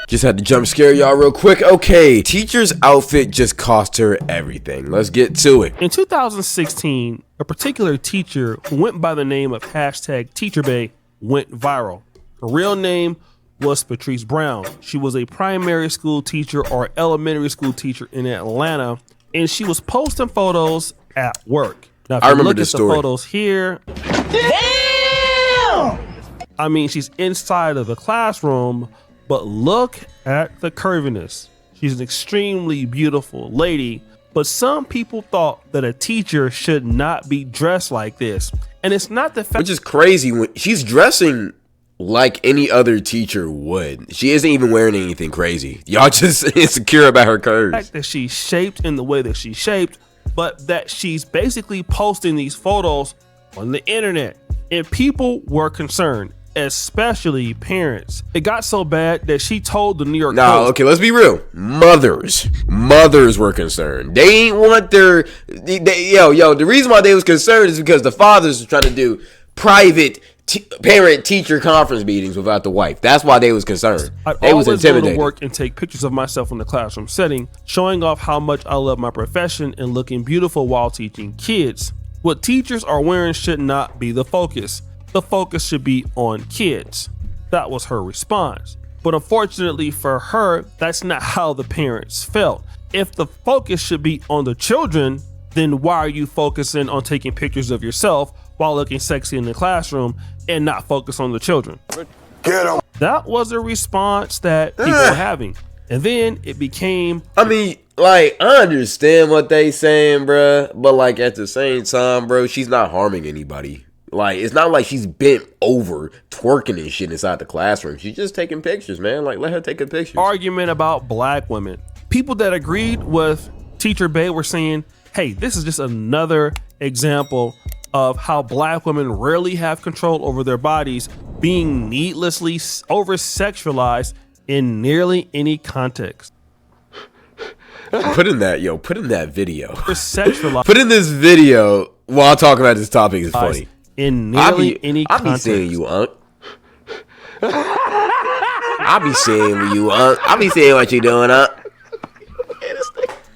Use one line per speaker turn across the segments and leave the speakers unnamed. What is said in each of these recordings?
Just had to jump scare y'all real quick. Okay, teacher's outfit just cost her everything. Let's get to it.
In 2016, a particular teacher who went by the name of #TeacherBae went viral. Her real name was Patrice Brown. She was a primary school teacher or elementary school teacher in Atlanta, and she was posting photos at work. Now, if you look at the photos here, damn! I mean, she's inside of the classroom, but look at the curviness. She's an extremely beautiful lady, but some people thought that a teacher should not be dressed like this. And it's not the fact—
which is crazy when she's dressing like any other teacher would. She isn't even wearing anything crazy. Y'all just insecure about her curves.
The fact that she's shaped in the way that she's shaped, but that she's basically posting these photos on the internet. And people were concerned, especially parents. It got so bad that she told the New York Post—
okay, let's be real. Mothers were concerned. They ain't want their— the reason why they was concerned is because the fathers were trying to do private parent-teacher conference meetings without the wife. That's why they was concerned. They was intimidated.
Go to work and take pictures of myself in the classroom setting, showing off how much I love my profession and looking beautiful while teaching kids. What teachers are wearing should not be the focus. The focus should be on kids. That was her response. But unfortunately for her, that's not how the parents felt. If the focus should be on the children, then why are you focusing on taking pictures of yourself while looking sexy in the classroom and not focus on the children?
Get 'em.
That was a response that people were having. And then it became—
I mean, like, I understand what they saying, bruh, but like at the same time, bro, she's not harming anybody. Like, it's not like she's bent over twerking and shit inside the classroom. She's just taking pictures, man. Like, let her take a picture.
Argument about black women. People that agreed with TeacherBae were saying, hey, this is just another example of how black women rarely have control over their bodies, being needlessly over-sexualized in nearly any context.
Put in that video.
Over-sexualized.
Put in this video while talking about this topic is funny.
In nearly any context.
I be seeing you, Unc. I be seeing you, Unc. I be seeing what you doing, Unc.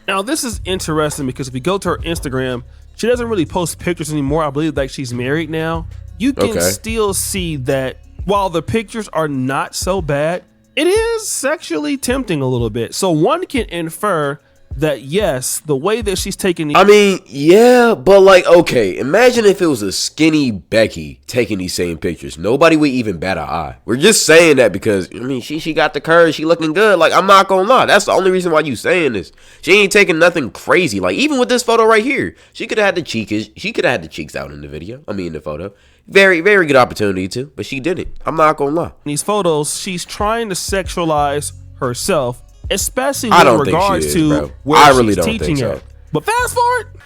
Now, this is interesting because if you go to her Instagram, she doesn't really post pictures anymore. I believe like she's married now. You can still see that while the pictures are not so bad, it is sexually tempting a little bit. So one can infer that, yes, the way that she's taking these—
I mean, yeah, but like, okay, imagine if it was a skinny Becky taking these same pictures. Nobody would even bat an eye. We're just saying that because, I mean, she got the curves, she looking good. Like, I'm not gonna lie, that's the only reason why you saying this. She ain't taking nothing crazy. Like, even with this photo right here, she could have had the cheeks out in the video. I mean, in the photo. Very, very good opportunity to, but she didn't. I'm not gonna lie.
In these photos, she's trying to sexualize herself, especially in regards to where she's teaching at. But fast forward,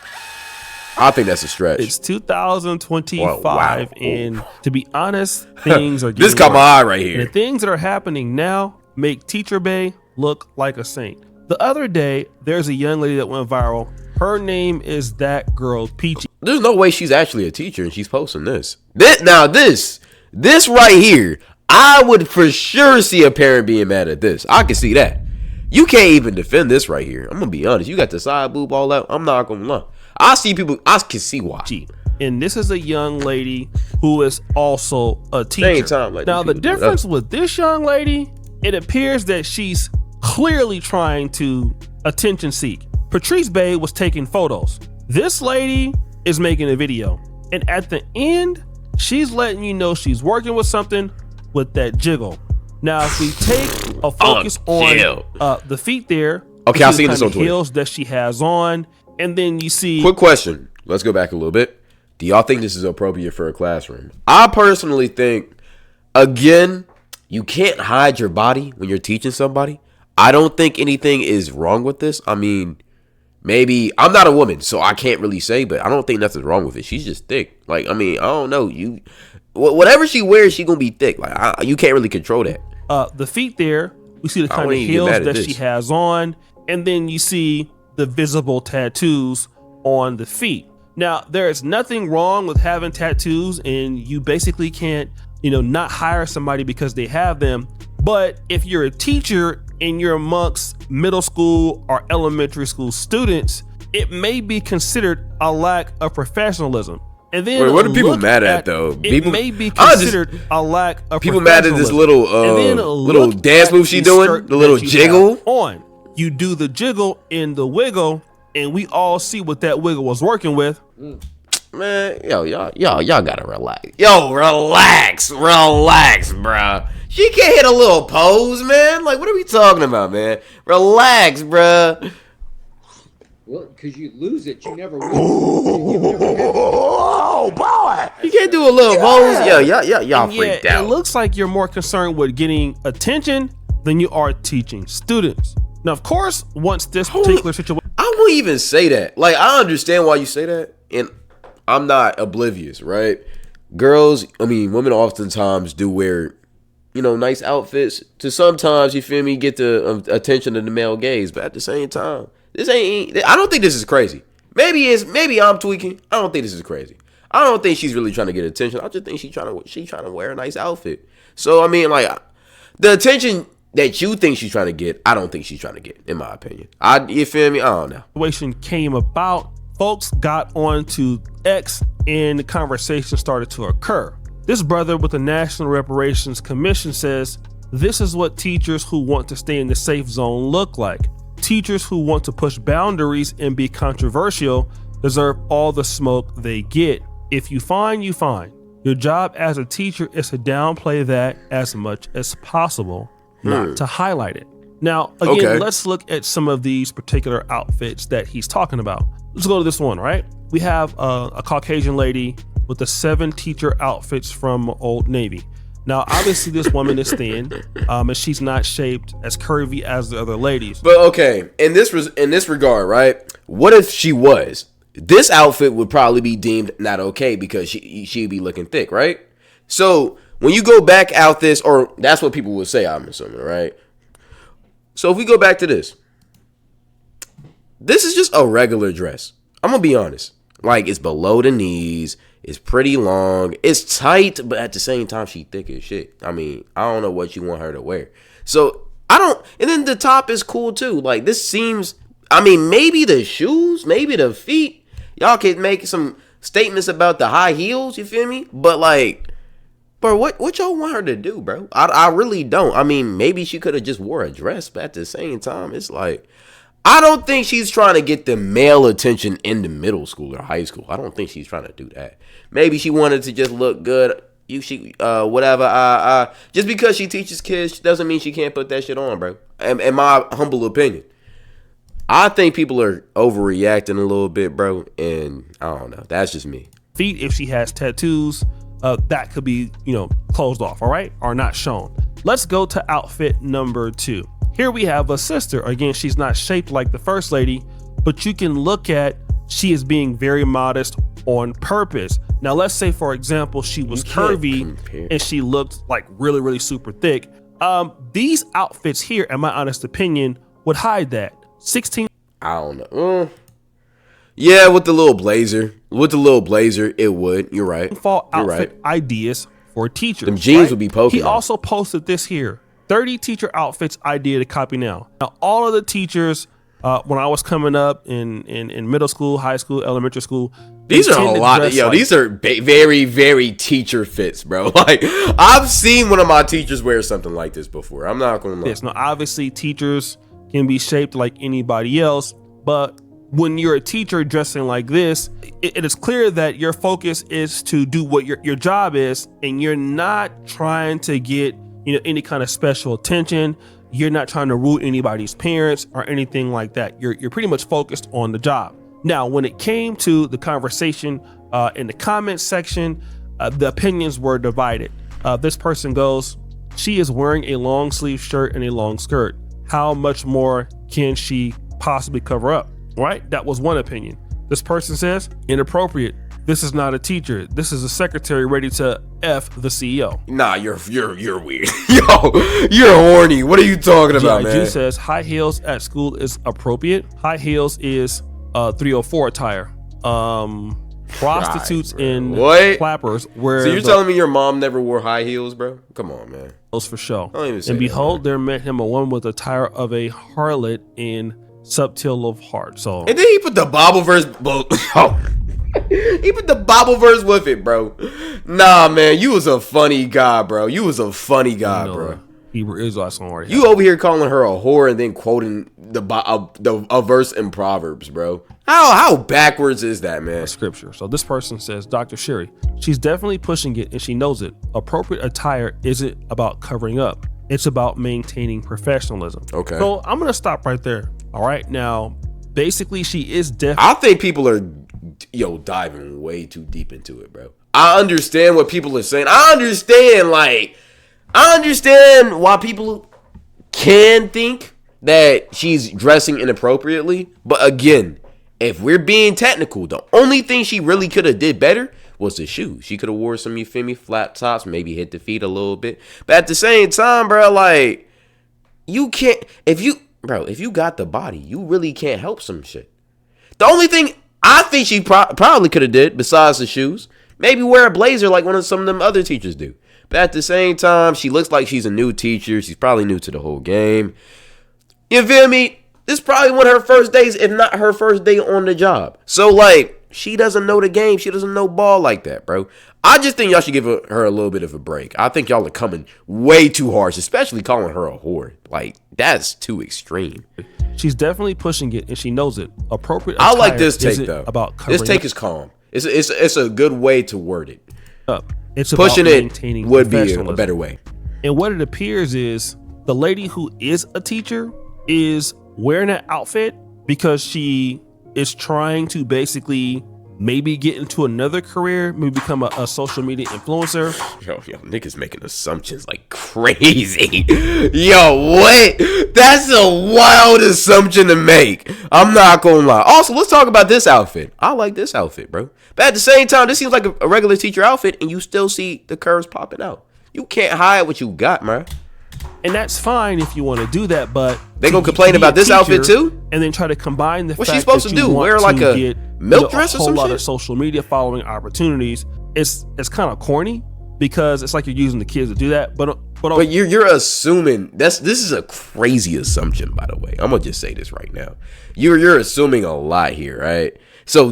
I think that's a stretch.
It's 2025, and to be honest, things are getting
this caught my eye right here.
And the things that are happening now make TeacherBae look like a saint. The other day, there's a young lady that went viral. Her name is That Girl Peachy.
There's no way she's actually a teacher and she's posting this. This right here, I would for sure see a parent being mad at this. I can see that. You can't even defend this right here. I'm gonna be honest. You got the side boob all out. I'm not gonna lie. I can see why.
And this is a young lady who is also a teacher. Now the difference with this young lady, it appears that she's clearly trying to attention seek. Patrice Bae was taking photos. This lady is making a video. And at the end, she's letting you know she's working with something with that jiggle. Now, if we take a focus on the feet there,
okay, I'll see this on Twitter.
Heels that she has on, and then you see.
Quick question. Let's go back a little bit. Do y'all think this is appropriate for a classroom? I personally think, again, you can't hide your body when you're teaching somebody. I don't think anything is wrong with this. I mean, maybe I'm not a woman, so I can't really say, but I don't think nothing's wrong with it. She's just thick. Like, I mean, I don't know. Whatever she wears, she gonna be thick. Like, you can't really control that.
The feet there, we see the kind of heels that she has on, and then you see the visible tattoos on the feet. Now, there is nothing wrong with having tattoos, and you basically can't, not hire somebody because they have them. But if you're a teacher and you're amongst middle school or elementary school students, it may be considered a lack of professionalism. And then
wait, what are people mad at though?
It may be considered a lack of
people mad at this little little dance move she doing, the little jiggle.
On you do the jiggle in the wiggle, and we all see what that wiggle was working with.
Man, y'all gotta relax. Yo, relax, bruh. She can't hit a little pose, man. Like, what are we talking about, man? Relax, bruh.
Well, because you lose it, you never win.
Oh boy! You can't do a little pose. Yo, y'all freaked out.
It looks like you're more concerned with getting attention than you are teaching students. Now, of course, once this particular situation,
I won't even say that. Like, I understand why you say that, and I'm not oblivious, right? Women oftentimes do wear, nice outfits to sometimes, you feel me, get the attention of the male gaze. But at the same time, I don't think this is crazy. Maybe I'm tweaking. I don't think this is crazy. I don't think she's really trying to get attention. I just think she's trying to wear a nice outfit. So, the attention that you think she's trying to get, I don't think she's trying to get, in my opinion. You feel me? I don't know.
Situation came about, folks got onto X and the conversation started to occur. This brother with the National Reparations Commission says, this is what teachers who want to stay in the safe zone look like. Teachers who want to push boundaries and be controversial deserve all the smoke they get. If you fine, you fine. Your job as a teacher is to downplay that as much as possible, not to highlight it. Now, again, let's look at some of these particular outfits that he's talking about. Let's go to this one, right? We have a Caucasian lady with the 7 teacher outfits from Old Navy. Now, obviously, this woman is thin, and she's not shaped as curvy as the other ladies.
But okay, in this regard, right? What if she was? This outfit would probably be deemed not okay because she'd be looking thick, right? So when you go back out this, or that's what people would say, I'm assuming, right? So if we go back to this is just a regular dress. I'm gonna be honest. Like, it's below the knees. It's pretty long. It's tight, but at the same time, she thick as shit. I don't know what you want her to wear. So, and then the top is cool too. Like, this seems, maybe the shoes, maybe the feet. Y'all can make some statements about the high heels, you feel me? But like, bro, what y'all want her to do, bro? I really don't. Maybe she could have just wore a dress, but at the same time, it's like, I don't think she's trying to get the male attention in the middle school or high school. I don't think she's trying to do that. Maybe she wanted to just look good. Whatever. Just because she teaches kids doesn't mean she can't put that shit on, bro. In my humble opinion, I think people are overreacting a little bit, bro. And I don't know. That's just me.
Feet, if she has tattoos, that could be, closed off, all right, or not shown. Let's go to outfit number 2. Here we have a sister. Again, she's not shaped like the first lady, but you can look at, she is being very modest on purpose. Now, let's say, for example, she was curvy and she looked like really, really super thick. These outfits here, in my honest opinion, would hide that. 16.
I don't know. Yeah, with the little blazer. It would. You're right.
Fall outfit ideas for teachers.
Them jeans would be poking.
He also posted this here. 30 teacher outfits idea to copy now. Now, all of the teachers, when I was coming up in middle school, high school, elementary school,
these are a lot. These are very, very teacher fits, bro. Like, I've seen one of my teachers wear something like this before. I'm not going to lie.
Yes, now, obviously, teachers can be shaped like anybody else, but when you're a teacher dressing like this, it is clear that your focus is to do what your job is, and you're not trying to get any kind of special attention. You're not trying to rule anybody's parents or anything like that. You're pretty much focused on the job. Now, when it came to the conversation in the comments section, the opinions were divided. This person goes, she is wearing a long sleeve shirt and a long skirt. How much more can she possibly cover up? Right? That was one opinion. This person says, inappropriate. This is not a teacher. This is a secretary ready to F the CEO.
Nah, you're weird. Yo, you're horny. What are you talking about, man?
G says high heels at school is appropriate. High heels is 304 attire. Prostitutes and clappers wear.
So you're telling me your mom never wore high heels, bro? Come on, man.
for show.
don't even say
And
that,
behold, there met him a woman with the attire of a harlot in subtle of heart. So
And then he put the Bible verse. He put the Bible verse with it, bro. Nah, man, you was a funny guy, bro. You was a funny guy, bro.
Hebrew Israelites don't worry.
You over here calling her a whore and then quoting a verse in Proverbs, bro. How backwards is that, man?
Scripture. So this person says, Dr. Sherry, she's definitely pushing it and she knows it. Appropriate attire isn't about covering up. It's about maintaining professionalism.
Okay.
So I'm going to stop right there. All right. Now, basically, she is definitely.
I think people are, diving way too deep into it, bro. I understand what people are saying. I understand why people can think that she's dressing inappropriately. But again, if we're being technical, the only thing she really could have did better was the shoes. She could have wore some, flat tops, maybe hit the feet a little bit. But at the same time, bro, like, you can't, if you got the body, you really can't help some shit. The only thing I think she probably could have did, besides the shoes, maybe wear a blazer like some of them other teachers do. But at the same time, she looks like she's a new teacher. She's probably new to the whole game. You feel me? This is probably one of her first days, if not her first day on the job. So, like, she doesn't know the game. She doesn't know ball like that, bro. I just think y'all should give her a little bit of a break. I think y'all are coming way too harsh, especially calling her a whore. Like, that's too extreme.
She's definitely pushing it, and she knows it. Appropriate.
I like this take, though.
About
this take is calm. It's a good way to word it.
Up. It's
pushing
about
it
maintaining
would be a better way.
And what it appears is the lady who is a teacher is wearing that outfit because she is trying to basically maybe get into another career, maybe become a social media influencer.
Yo, niggas making assumptions like crazy. Yo, what? That's a wild assumption to make. I'm not gonna lie. Also, let's talk about this outfit. I like this outfit, bro. But at the same time, this seems like a regular teacher outfit, and you still see the curves popping out. You can't hide what you got, man.
And that's fine if you want to do that, but
they gonna complain about this outfit too,
and then try to combine the
what's
fact
she supposed
that
to
you
do?
want
Wear like
to
a
get,
milk dress or
a whole
some
lot
shit?
of social media following opportunities. It's kind of corny because it's like you're using the kids to do that. But
you're assuming this is a crazy assumption, by the way. I'm gonna just say this right now. You're assuming a lot here, right? So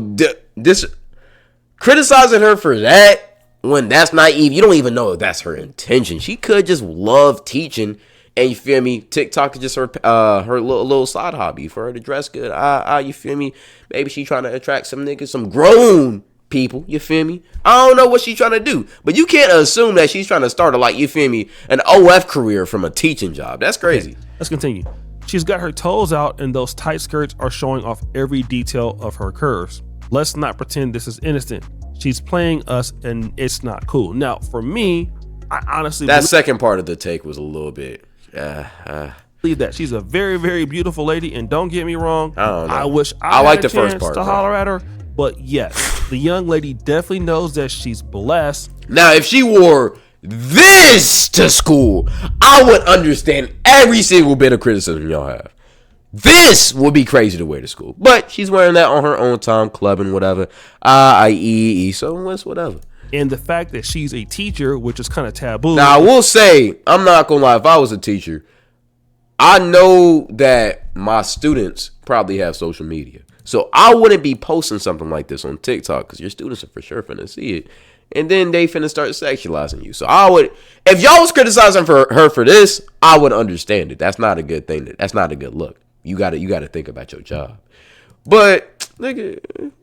this criticizing her for that. When that's naive, you don't even know if that's her intention. She could just love teaching, and you feel me? TikTok is just her little side hobby for her to dress good. You feel me? Maybe she trying to attract some niggas, some grown people. You feel me? I don't know what she's trying to do, but you can't assume that she's trying to start an OF career from a teaching job. That's crazy.
Okay, let's continue. She's got her toes out, and those tight skirts are showing off every detail of her curves. Let's not pretend this is innocent. She's playing us, and it's not cool. Now, for me, I honestly
that second part of the take was a little bit.
Believe that she's a very, very beautiful lady, and don't get me wrong. I wish I
like
had
the
a
first
chance
part
to holler at her, but yes, the young lady definitely knows that she's blessed.
Now, if she wore this to school, I would understand every single bit of criticism y'all have. This would be crazy to wear to school. But she's wearing that on her own time, clubbing, whatever. So it's whatever.
And the fact that she's a teacher, which is kind of taboo.
Now, I will say, I'm not going to lie, if I was a teacher, I know that my students probably have social media. So I wouldn't be posting something like this on TikTok because your students are for sure finna see it. And then they finna start sexualizing you. So I would, if y'all was criticizing her for this, I would understand it. That's not a good thing. That's not a good look. You gotta think about your job. But nigga,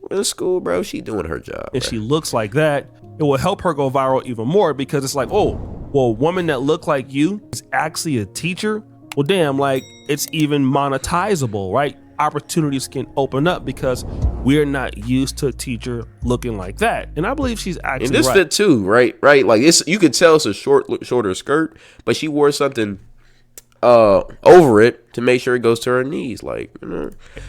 in school, bro, she doing her job.
And she looks like that, it will help her go viral even more because it's like, oh, well, a woman that look like you is actually a teacher. Well, damn, like it's even monetizable, right? Opportunities can open up because we're not used to a teacher looking like that. And I believe she's actually
and this
right.
fit too, right? Like it's, you could tell it's a shorter skirt, but she wore something over it to make sure it goes to her knees. Like,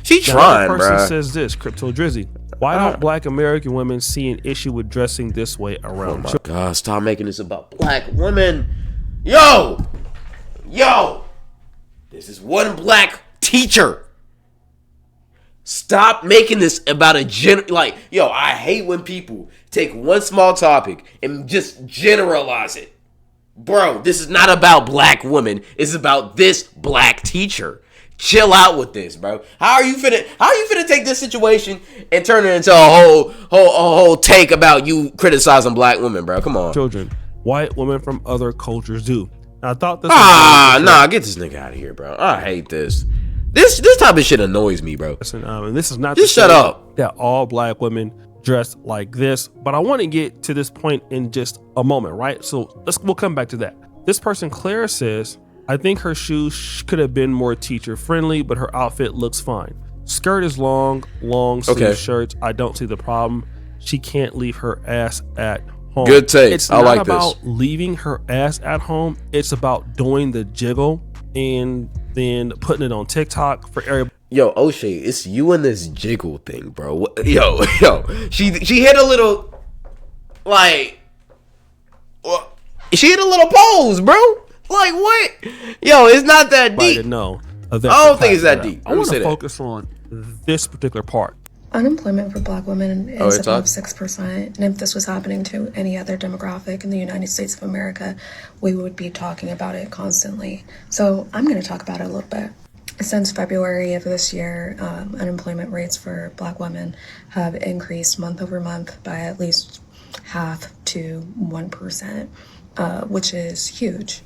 she trying, bro.
Person says this, Crypto Drizzy. Why don't black American women see an issue with dressing this way around?
Oh my God, stop making this about black women. Yo, this is one black teacher. Stop making this about a I hate when people take one small topic and just generalize it. Bro, this is not about black women. It's about this black teacher. Chill out with this, bro. How are you finna take this situation and turn it into a whole take about you criticizing black women, bro? Come on.
Children, white women from other cultures do. Now, I thought this
get this nigga out of here, bro. I hate this. This type of shit annoys me, bro.
Listen, and this is not
just shut up.
That all black women dress like this, but I want to get to this point in just a moment, right? So we'll come back to that. This person, Claire, says, I think her shoes could have been more teacher friendly, but her outfit looks fine. Skirt is long sleeve shirts. I don't see the problem. She can't leave her ass at home.
Good take.
It's
I
not
like
about
this.
leaving her ass at home. It's about doing the jiggle and then putting it on TikTok for everybody.
Yo, O'Shea, it's you and this jiggle thing, bro. Yo, she hit a little, like, she hit a little pose, bro. Like, what? Yo, it's not that deep.
No,
I don't think it's that deep.
I want to focus on this particular part.
Unemployment for black women is above 6%, and if this was happening to any other demographic in the United States of America, we would be talking about it constantly. So I'm going to talk about it a little bit. Since February of this year, unemployment rates for black women have increased month over month by at least half to 1%, which is huge.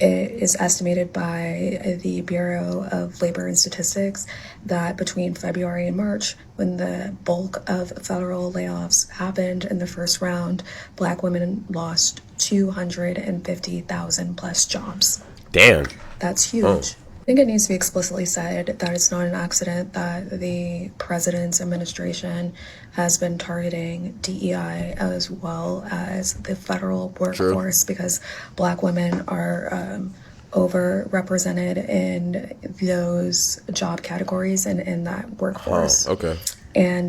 It is estimated by the Bureau of Labor and Statistics that between February and March, when the bulk of federal layoffs happened in the first round, black women lost 250,000 plus jobs.
Damn.
That's huge. Oh. I think it needs to be explicitly said that it's not an accident that the president's administration has been targeting DEI as well as the federal workforce because black women are overrepresented in those job categories and in that workforce.
Okay.
And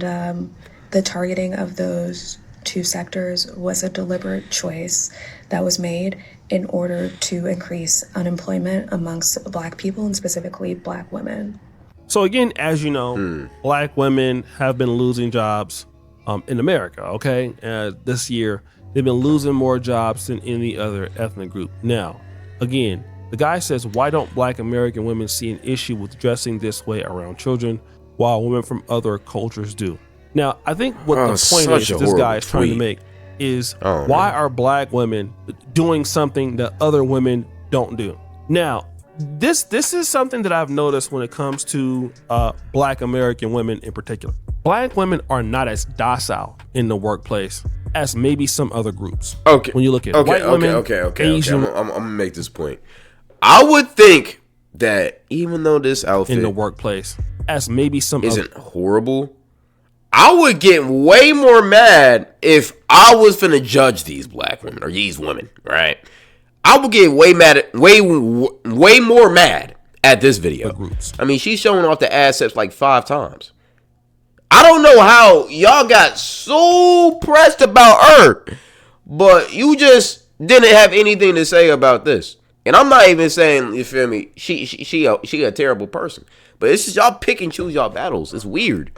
the targeting of those two sectors was a deliberate choice that was made in order to increase unemployment amongst black people and specifically black women.
So again, as you know, black women have been losing jobs in America, okay? This year, they've been losing more jobs than any other ethnic group. Now, again, the guy says, why don't black American women see an issue with dressing this way around children while women from other cultures do? Now, I think what the point is this guy is trying to make is why are black women doing something that other women don't do? Now, this is something that I've noticed when it comes to black American women in particular. Black women are not as docile in the workplace as maybe some other groups. Okay. When you look at white women, Asian,
I'm gonna make this point. I would think that even though this outfit
in the workplace as maybe some
isn't horrible, I would get way more mad if I was finna judge these black women or these women, right? I would get way more mad at this video. I mean, she's showing off the assets like 5 times. I don't know how y'all got so pressed about her, but you just didn't have anything to say about this. And I'm not even saying, you feel me, she a terrible person. But it's just y'all pick and choose y'all battles. It's weird.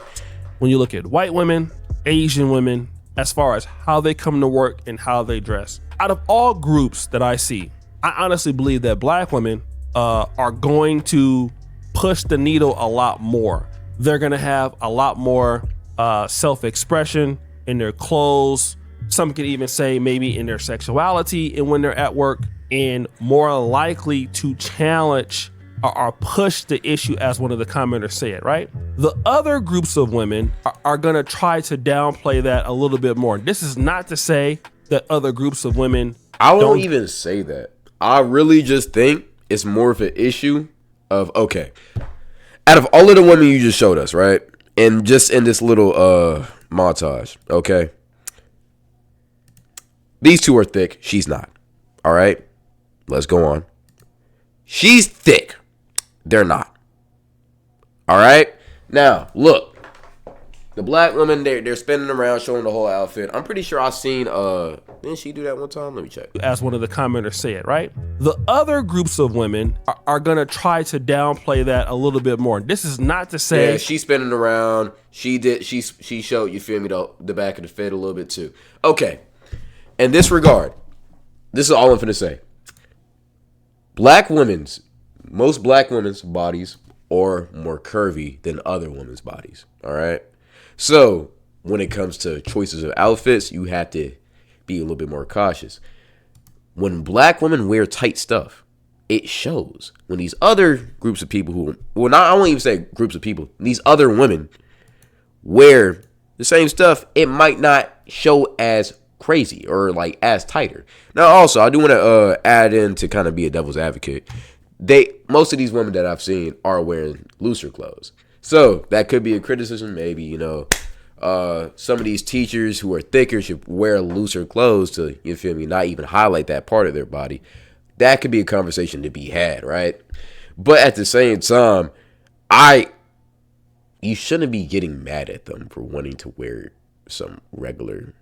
When you look at white women, Asian women, as far as how they come to work and how they dress, out of all groups that I see, I honestly believe that black women are going to push the needle a lot more. They're going to have a lot more self-expression in their clothes. Some could even say maybe in their sexuality and when they're at work, and more likely to challenge or push the issue, as one of the commenters said, right? The other groups of women are going to try to downplay that a little bit more. This is not to say that other groups of women
I won't even say that. I really just think it's more of an issue of, okay, out of all of the women you just showed us, right? And just in this little montage, okay? These two are thick. She's not. All right? Let's go on. She's thick. They're not. All right? Now, look. The black women, they're spinning around showing the whole outfit. I'm pretty sure I've seen, didn't she do that one time? Let me check.
As one of the commenters said, right? The other groups of women are going to try to downplay that a little bit more. This is not to say...
Yeah, she's spinning around. She showed, you feel me, the back of the fit a little bit too. Okay. In this regard, this is all I'm finna say. most black women's bodies are more curvy than other women's bodies. All right. So when it comes to choices of outfits, you have to be a little bit more cautious. When black women wear tight stuff, it shows. When these other groups of people I won't even say groups of people, these other women wear the same stuff, it might not show as crazy or like as tighter. Now, also, I do want to add in to kind of be a devil's advocate. Most of these women that I've seen are wearing looser clothes. So that could be a criticism. Maybe, some of these teachers who are thicker should wear looser clothes to, you feel me, not even highlight that part of their body. That could be a conversation to be had, right? But at the same time, you shouldn't be getting mad at them for wanting to wear some regular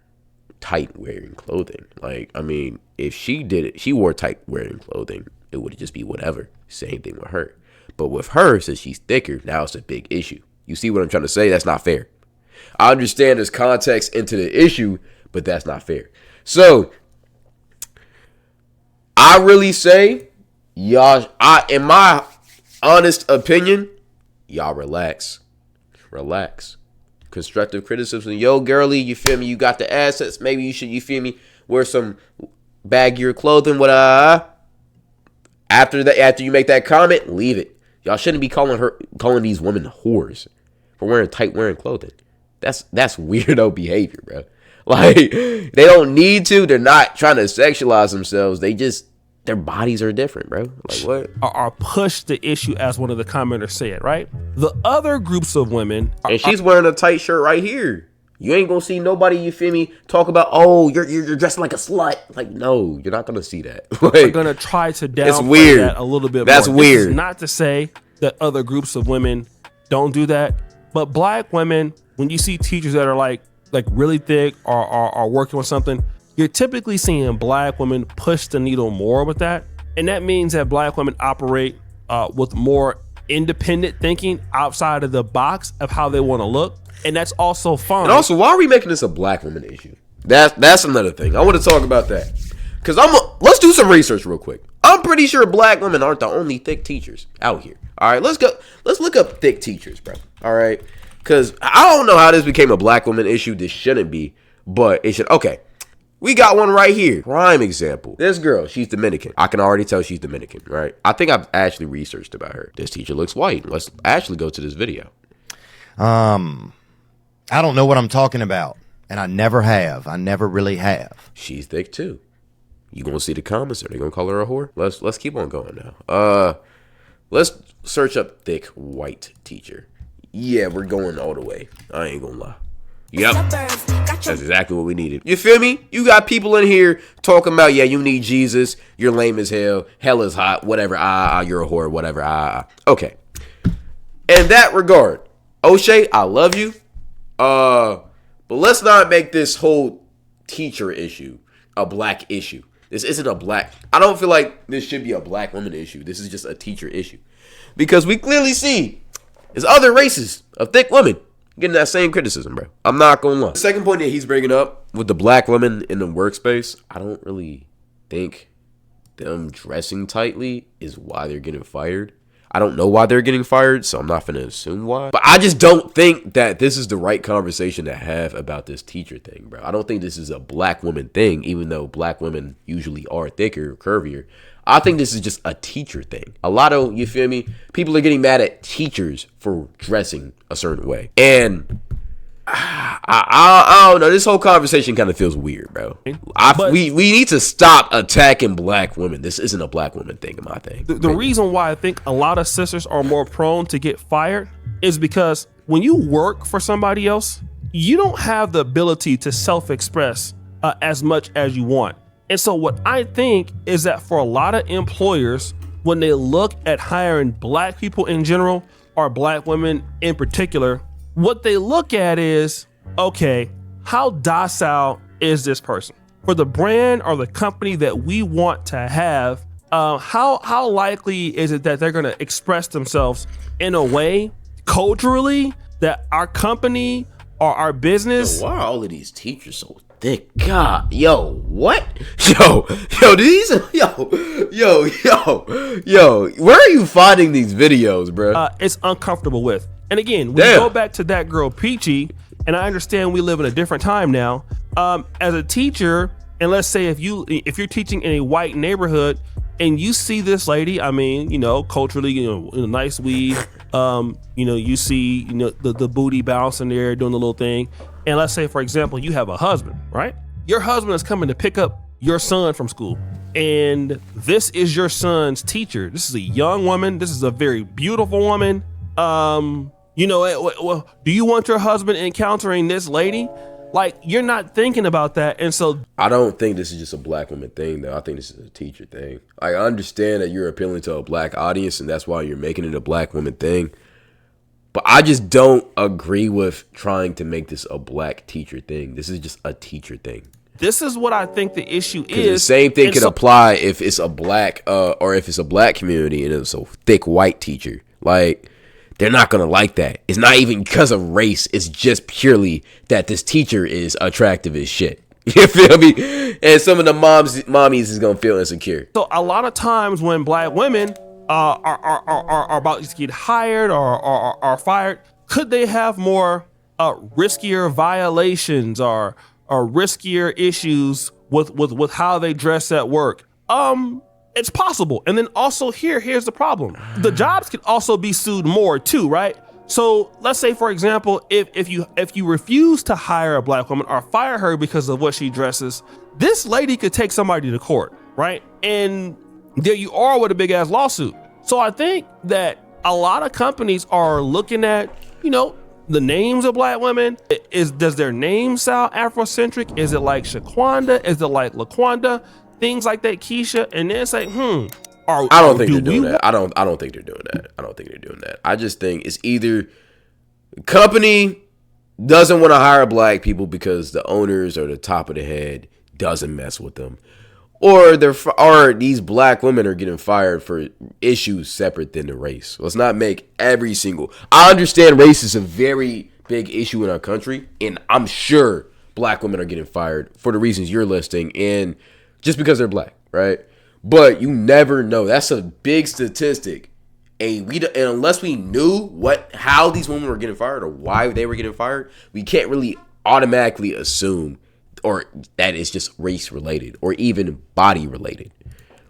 tight wearing clothing. Like, I mean, if she did it, she wore tight wearing clothing, it would just be whatever. Same thing with her. But with her, since she's thicker, now it's a big issue. You see what I'm trying to say? That's not fair. I understand there's context into the issue, but that's not fair. So I really say, y'all, in my honest opinion, y'all relax. Constructive criticism. Yo, girly, you feel me? You got the assets. Maybe you should, you feel me, wear some baggier clothing. After you make that comment, leave it. Y'all shouldn't be calling these women whores for wearing tight clothing. That's weirdo behavior, bro. Like, they don't need to. They're not trying to sexualize themselves. Their bodies are different, bro. Like, what?
Or push the issue, as one of the commenters said, right? The other groups of women
and she's wearing a tight shirt right here. You ain't gonna see nobody, you feel me, talk about, oh, you're dressing like a slut. Like, no, you're not gonna see that. Like,
are gonna try to downplay that a little bit more.
That's weird.
This is not to say that other groups of women don't do that, but black women, when you see teachers that are like really thick or are working with something, you're typically seeing black women push the needle more with that. And that means that black women operate with more independent thinking outside of the box of how they want to look. And that's also fine.
And also, why are we making this a black woman issue? That's another thing. I want to talk about that. Because let's do some research real quick. I'm pretty sure black women aren't the only thick teachers out here. All right, let's go. Let's look up thick teachers, bro. All right. Because I don't know how this became a black woman issue. This shouldn't be. But it should. Okay. We got one right here. Prime example. This girl, she's Dominican. I can already tell she's Dominican, right? I think I've actually researched about her. This teacher looks white. Let's actually go to this video.
I don't know what I'm talking about. And I never have. I never really have.
She's thick too. You gonna see the comments? Are they gonna call her a whore? Let's keep on going now. Let's search up thick white teacher. Yeah, we're going all the way. I ain't gonna lie. Yep. That's exactly what we needed. You feel me? You got people in here talking about, yeah, you need Jesus. You're lame as hell. Hell is hot. Whatever. You're a whore. Whatever. Okay. In that regard, O'Shea, I love you. But let's not make this whole teacher issue a black issue. This isn't a black. I don't feel like this should be a black woman issue. This is just a teacher issue. Because we clearly see there's other races of thick women getting that same criticism, bro. I'm not gonna lie. The second point that he's bringing up with the black women in the workspace, I don't really think them dressing tightly is why they're getting fired. I don't know why they're getting fired, so I'm not going to assume why. But I just don't think that this is the right conversation to have about this teacher thing, bro. I don't think this is a black woman thing, even though black women usually are thicker, curvier. I think this is just a teacher thing. A lot of, you feel me, people are getting mad at teachers for dressing a certain way. And I don't know. This whole conversation kind of feels weird, bro. We need to stop attacking black women. This isn't a black woman thing, in my thing.
The reason why I think a lot of sisters are more prone to get fired is because when you work for somebody else, you don't have the ability to self-express as much as you want. And so what I think is that for a lot of employers, when they look at hiring black people in general, or black women in particular, what they look at is, okay, how docile is this person? For the brand or the company that we want to have, how likely is it that they're going to express themselves in a way culturally that our company or our business...
Why are all of these teachers so Thick God, yo, what? These, where are you finding these videos, bro?
It's uncomfortable with. And again, we go back to that girl Peachy, and I understand we live in a different time now. As a teacher, and let's say if you're teaching in a white neighborhood and you see this lady, I mean, culturally, in a nice weave, you see, the booty bouncing there, doing the little thing. And let's say, for example, you have a husband, right? Your husband is coming to pick up your son from school. And this is your son's teacher. This is a young woman. This is a very beautiful woman. Do you want your husband encountering this lady? Like, you're not thinking about that. And so
I don't think this is just a black woman thing, though. I think this is a teacher thing. I understand that you're appealing to a black audience, and that's why you're making it a black woman thing. But I just don't agree with trying to make this a black teacher thing. This is just a teacher thing.
This is what I think the issue is.
The same thing could apply if it's a black or if it's a black community and it's a thick white teacher. Like, they're not going to like that. It's not even because of race. It's just purely that this teacher is attractive as shit. You feel me? And some of the mommies is going to feel insecure.
So a lot of times when black women are about to get hired or are fired, could they have more riskier violations or riskier issues with how they dress at work? It's possible. And then also here's the problem. The jobs could also be sued more too, right? So let's say, for example, if you refuse to hire a black woman or fire her because of what she dresses, this lady could take somebody to court, right? And there you are with a big ass lawsuit. So I think that a lot of companies are looking at, the names of black women. Does their name sound Afrocentric? Is it like Shaquanda? Is it like LaQuanda? Things like that, Keisha. And then say,
I don't think they're doing that. I don't think they're doing that. I don't think they're doing that. I just think it's either company doesn't want to hire black people because the owners or the top of the head doesn't mess with them, or these black women are getting fired for issues separate than the race. Let's not make every single. I understand race is a very big issue in our country, and I'm sure black women are getting fired for the reasons you're listing, and just because they're black, right? But you never know. That's a big statistic. And unless we knew how these women were getting fired or why they were getting fired, we can't really automatically assume or that it's just race related or even body related.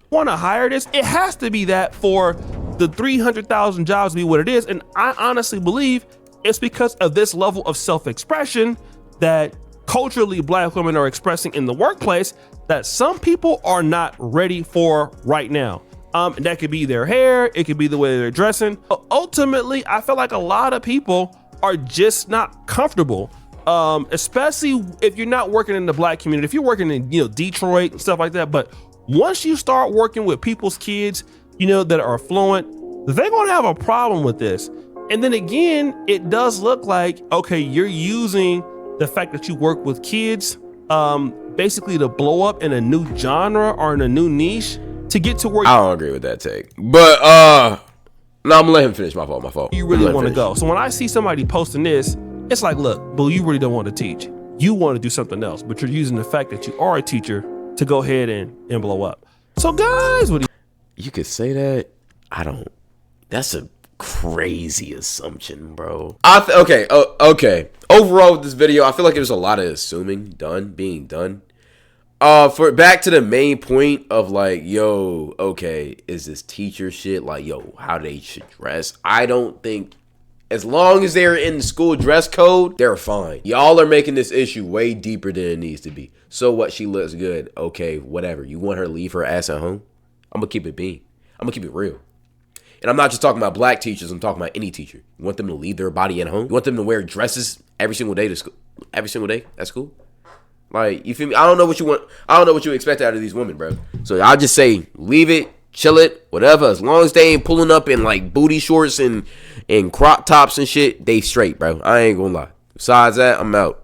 Want to hire this? It has to be that for the 300,000 jobs to be what it is. And I honestly believe it's because of this level of self-expression that culturally black women are expressing in the workplace that some people are not ready for right now. And that could be their hair, it could be the way they're dressing. But ultimately, I feel like a lot of people are just not comfortable, especially if you're not working in the black community. If you're working in Detroit and stuff like that, but once you start working with people's kids, that are affluent, they're gonna have a problem with this. And then again, it does look like, okay, you're using the fact that you work with kids basically to blow up in a new genre or in a new niche to get to where
I don't agree with that take. But no, I'm gonna let him finish. My fault.
You really want to go. So when I see somebody posting this, it's like, look, boo, you really don't want to teach. You want to do something else, but you're using the fact that you are a teacher to go ahead and blow up. So guys,
you could say that. I don't. That's a crazy assumption, bro. Okay. Overall with this video, I feel like there's a lot of assuming being done. For back to the main point of like, is this teacher shit like, how they should dress? I don't think, as long as they're in the school dress code, they're fine. Y'all are making this issue way deeper than it needs to be. So what? She looks good. Okay, whatever. You want her to leave her ass at home? I'm gonna keep it being. I'm gonna keep it real. And I'm not just talking about black teachers. I'm talking about any teacher. You want them to leave their body at home? You want them to wear dresses every single day to school? Every single day at school? Like, you feel me? I don't know what you want. I don't know what you expect out of these women, bro. So I'll just say, leave it, chill it, whatever. As long as they ain't pulling up in like booty shorts and crop tops and shit, they straight, bro. I ain't gonna lie. Besides that, I'm out.